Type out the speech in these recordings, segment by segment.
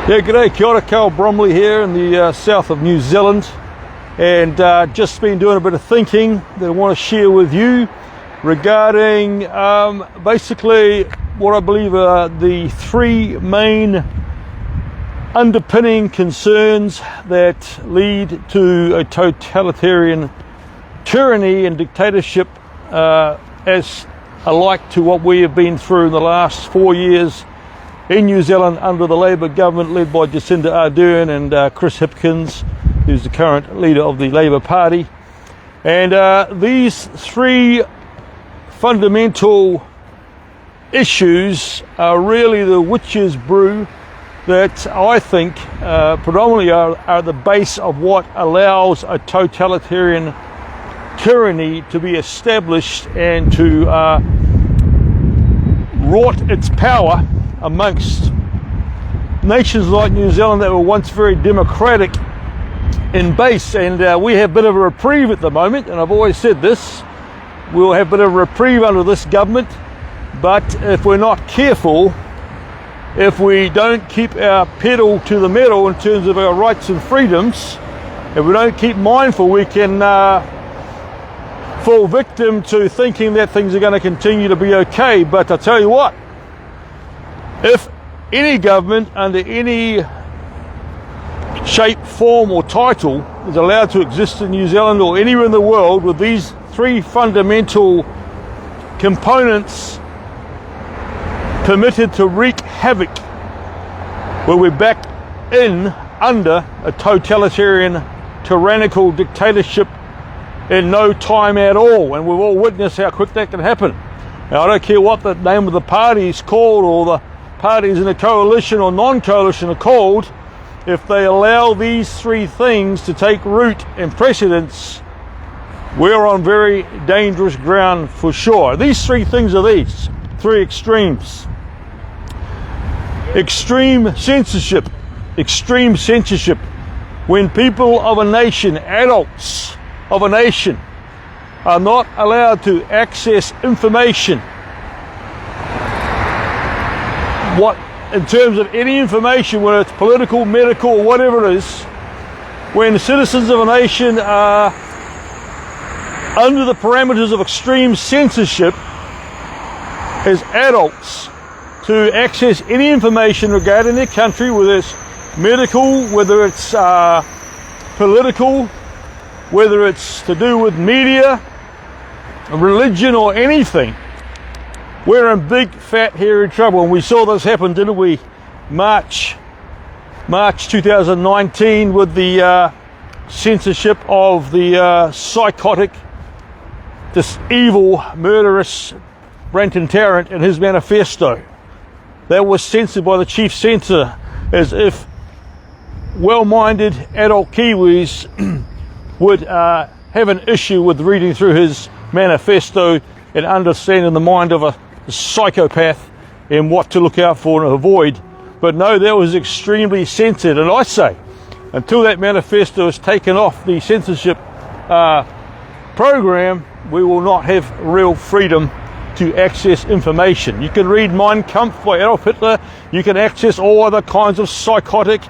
Yeah, g'day, kia ora, Carl Bromley here in the south of New Zealand, and just been doing a bit of thinking that I want to share with you regarding basically what I believe are the three main underpinning concerns that lead to a totalitarian tyranny and dictatorship as alike to what we have been through in the last 4 years in New Zealand under the Labour government led by Jacinda Ardern and Chris Hipkins, who's the current leader of the Labour Party. And these three fundamental issues are really the witch's brew that I think predominantly are the base of what allows a totalitarian tyranny to be established and to wrought its power amongst nations like New Zealand that were once very democratic in base. And we have a bit of a reprieve at the moment, and I've always said this, we'll have a bit of a reprieve under this government, but if we're not careful, if we don't keep our pedal to the metal in terms of our rights and freedoms, if we don't keep mindful, we can fall victim to thinking that things are going to continue to be okay. But I tell you what, if any government under any shape, form or title is allowed to exist in New Zealand or anywhere in the world with these three fundamental components permitted to wreak havoc, well, we're back in under a totalitarian tyrannical dictatorship in no time at all, and we've all witnessed how quick that can happen. Now, I don't care what the name of the party is called or the parties in a coalition or non-coalition are called, if they allow these three things to take root and precedence, we're on very dangerous ground for sure. These three things are these three extremes. Extreme censorship. Extreme censorship. When people of a nation, adults of a nation, are not allowed to access information, what in terms of any information, whether it's political, medical, or whatever it is, when citizens of a nation are under the parameters of extreme censorship as adults to access any information regarding their country, whether it's medical, whether it's political, whether it's to do with media, religion, or anything, we're in big fat hairy trouble. And we saw this happen, didn't we? March 2019 with the censorship of the psychotic, this evil, murderous Brenton Tarrant and his manifesto. That was censored by the chief censor, as if well-minded adult Kiwis would have an issue with reading through his manifesto and understanding the mind of a psychopath and what to look out for and avoid. But no, that was extremely censored. And I say, until that manifesto is taken off the censorship program, we will not have real freedom to access information. You can read Mein Kampf by Adolf Hitler. You can access all other kinds of psychotic,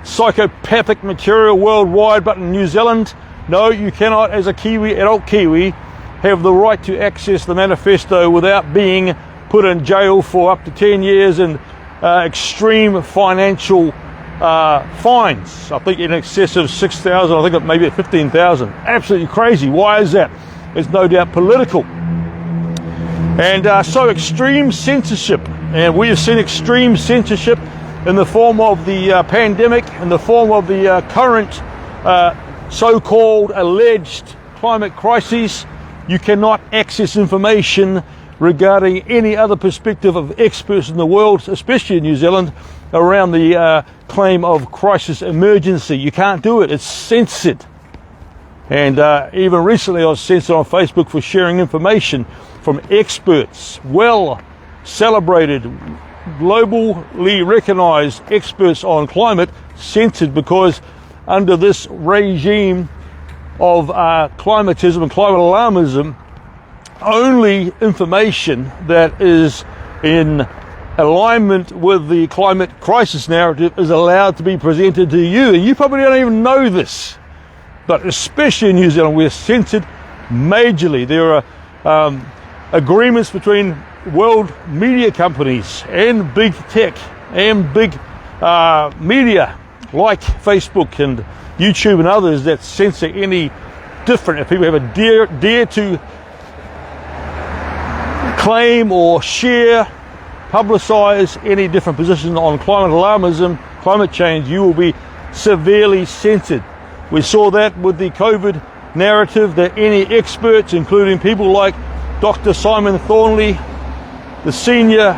psychopathic material worldwide, but in New Zealand, no, you cannot, as a Kiwi, adult Kiwi, have the right to access the manifesto without being put in jail for up to 10 years and extreme financial fines. I think in excess of 6,000, I think maybe at 15,000. Absolutely crazy. Why is that? It's no doubt political. And so extreme censorship, and we have seen extreme censorship in the form of the pandemic, in the form of the current so-called alleged climate crises. You cannot access information regarding any other perspective of experts in the world, especially in New Zealand, around the claim of crisis emergency. You can't do it. It's censored. And even recently I was censored on Facebook for sharing information from experts, well celebrated, globally recognized experts on climate, censored because under this regime of climatism and climate alarmism, only information that is in alignment with the climate crisis narrative is allowed to be presented to you. And you probably don't even know this, but especially in New Zealand, we're censored majorly. There are agreements between world media companies and big tech and big media like Facebook and YouTube and others that censor any different. If people have a dare to claim or share, publicize any different position on climate alarmism, climate change, you will be severely censored. We saw that with the COVID narrative, that any experts, including people like Dr. Simon Thornley, the senior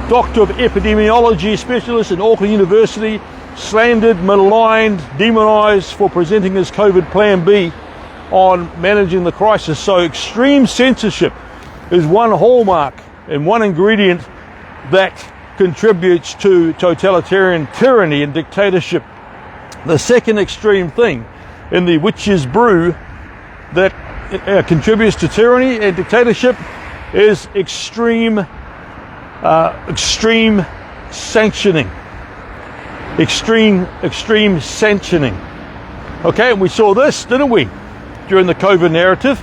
doctor of epidemiology specialist in Auckland University, slandered, maligned, demonized for presenting his COVID plan B on managing the crisis. So extreme censorship is one hallmark and one ingredient that contributes to totalitarian tyranny and dictatorship. The second extreme thing in the witch's brew that contributes to tyranny and dictatorship is extreme sanctioning. Extreme sanctioning. Okay, and we saw this, didn't we, during the COVID narrative,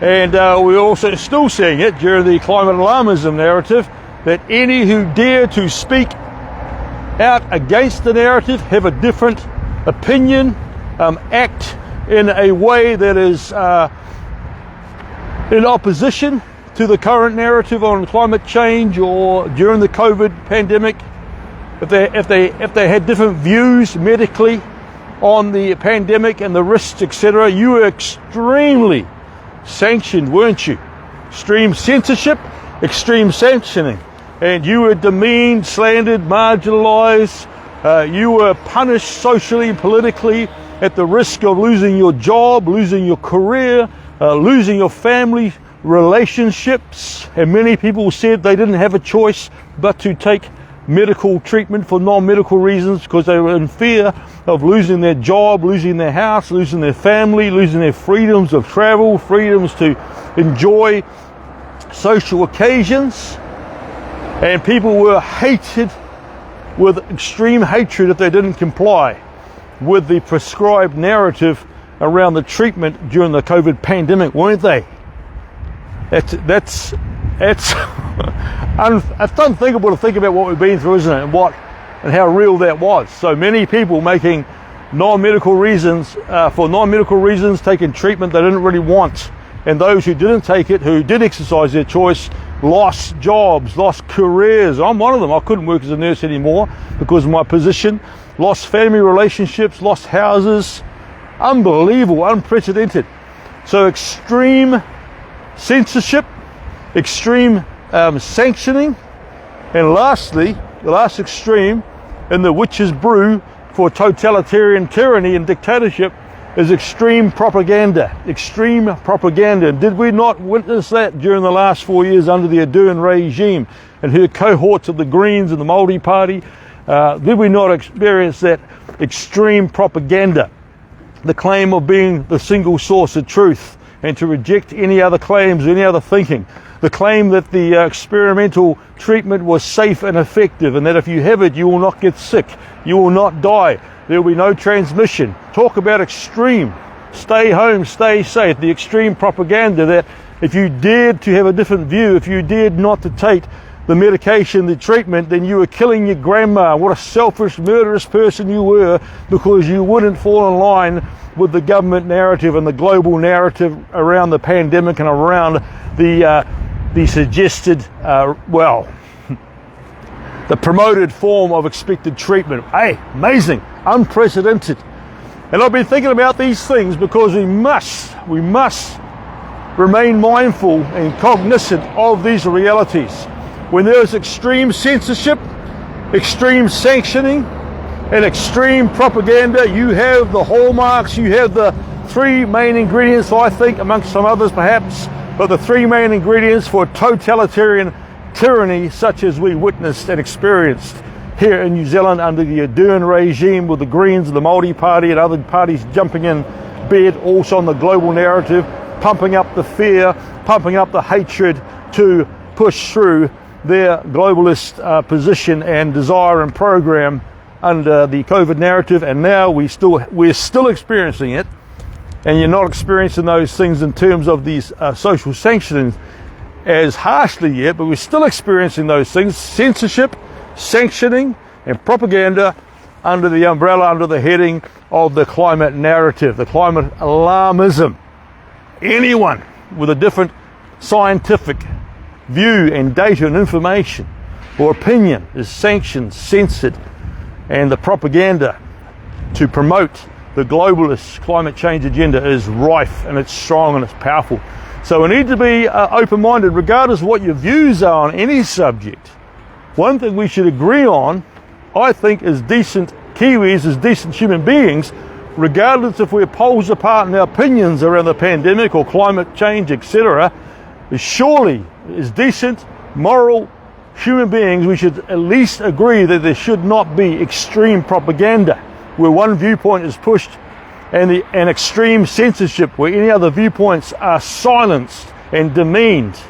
and we're also still seeing it during the climate alarmism narrative, that any who dare to speak out against the narrative, have a different opinion, act in a way that is in opposition to the current narrative on climate change, or during the COVID pandemic, if they had different views medically on the pandemic and the risks, etc., you were extremely sanctioned, weren't you? Extreme censorship, extreme sanctioning, and you were demeaned, slandered, marginalized. You were punished socially, politically, at the risk of losing your job, losing your career, losing your family relationships. And many people said they didn't have a choice but to take medical treatment for non-medical reasons, because they were in fear of losing their job, losing their house, losing their family, losing their freedoms of travel, freedoms to enjoy social occasions. And people were hated with extreme hatred if they didn't comply with the prescribed narrative around the treatment during the COVID pandemic, weren't they? That's it's unthinkable to think about what we've been through, isn't it? And how real that was. So many people making non-medical reasons, for non-medical reasons, taking treatment they didn't really want. And those who didn't take it, who did exercise their choice, lost jobs, lost careers. I'm one of them. I couldn't work as a nurse anymore because of my position. Lost family relationships, lost houses. Unbelievable, unprecedented. So extreme censorship, extreme sanctioning, and lastly, the last extreme in the witch's brew for totalitarian tyranny and dictatorship is extreme propaganda. Extreme propaganda. Did we not witness that during the last 4 years under the Ardern regime and her cohorts of the Greens and the Māori Party? Did we not experience that extreme propaganda? The claim of being the single source of truth, and to reject any other claims, any other thinking. The claim that the experimental treatment was safe and effective, and that if you have it, you will not get sick, you will not die, there will be no transmission. Talk about extreme. Stay home, stay safe. The extreme propaganda that if you dared to have a different view, if you dared not to take the medication, the treatment, then you were killing your grandma. What a selfish, murderous person you were, because you wouldn't fall in line with the government narrative and the global narrative around the pandemic and around the suggested, the promoted form of expected treatment. Hey, amazing, unprecedented. And I've been thinking about these things because we must remain mindful and cognizant of these realities. When there is extreme censorship, extreme sanctioning, and extreme propaganda, you have the hallmarks, you have the three main ingredients, I think, amongst some others perhaps, but the three main ingredients for totalitarian tyranny such as we witnessed and experienced here in New Zealand under the Ardern regime, with the Greens and the Māori Party and other parties jumping in bed also on the global narrative, pumping up the fear, pumping up the hatred to push through their globalist position and desire and program under the COVID narrative, and now we're still experiencing it. And you're not experiencing those things in terms of these social sanctioning as harshly yet, but we're still experiencing those things: censorship, sanctioning, and propaganda under the umbrella, under the heading of the climate narrative, the climate alarmism. Anyone with a different scientific view and data and information or opinion is sanctioned, censored, and the propaganda to promote the globalist climate change agenda is rife, and it's strong and it's powerful. So we need to be open-minded, regardless of what your views are on any subject. One thing we should agree on, I think, as decent Kiwis, as decent human beings, regardless if we're poles apart in our opinions around the pandemic or climate change, etc., is surely, as decent, moral human beings, we should at least agree that there should not be extreme propaganda where one viewpoint is pushed, and extreme censorship where any other viewpoints are silenced and demeaned.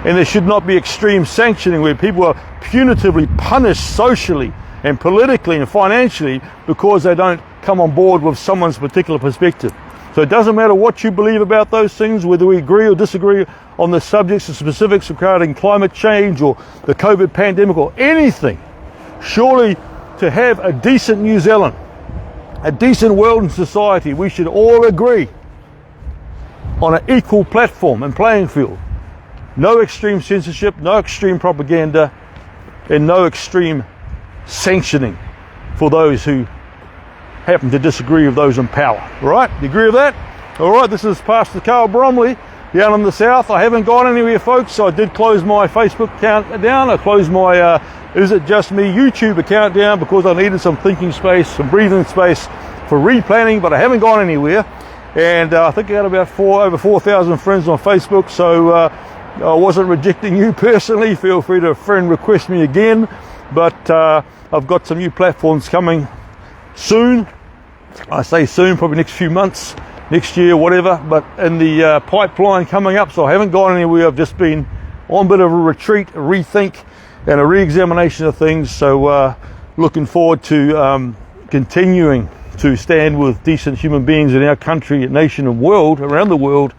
And there should not be extreme sanctioning where people are punitively punished socially and politically and financially because they don't come on board with someone's particular perspective. So it doesn't matter what you believe about those things, whether we agree or disagree on the subjects and specifics regarding climate change or the COVID pandemic or anything. Surely, to have a decent New Zealand, a decent world and society, we should all agree on an equal platform and playing field. No extreme censorship, no extreme propaganda, and no extreme sanctioning for those who happen to disagree with those in power. All right, you agree with that? All right, this is Pastor Carl Bromley down in the south. I haven't gone anywhere, folks. I did close my Facebook account down. I closed my Is It Just Me YouTube account down because I needed some thinking space, some breathing space for replanning, but I haven't gone anywhere. And I think I got about over 4,000 friends on Facebook, so I wasn't rejecting you personally. Feel free to friend request me again, but I've got some new platforms coming soon. I say soon, probably next few months, next year, whatever, but in the pipeline coming up. So I haven't gone anywhere. I've just been on a bit of a retreat, a rethink, and a re-examination of things. So looking forward to continuing to stand with decent human beings in our country, nation, and world, around the world,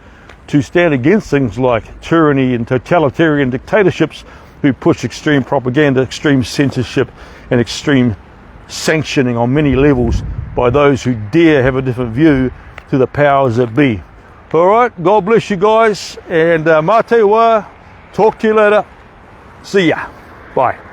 to stand against things like tyranny and totalitarian dictatorships who push extreme propaganda, extreme censorship, and extreme sanctioning on many levels by those who dare have a different view to the powers that be. All right, God bless you guys, and mā te wā, talk to you later. See ya. Bye.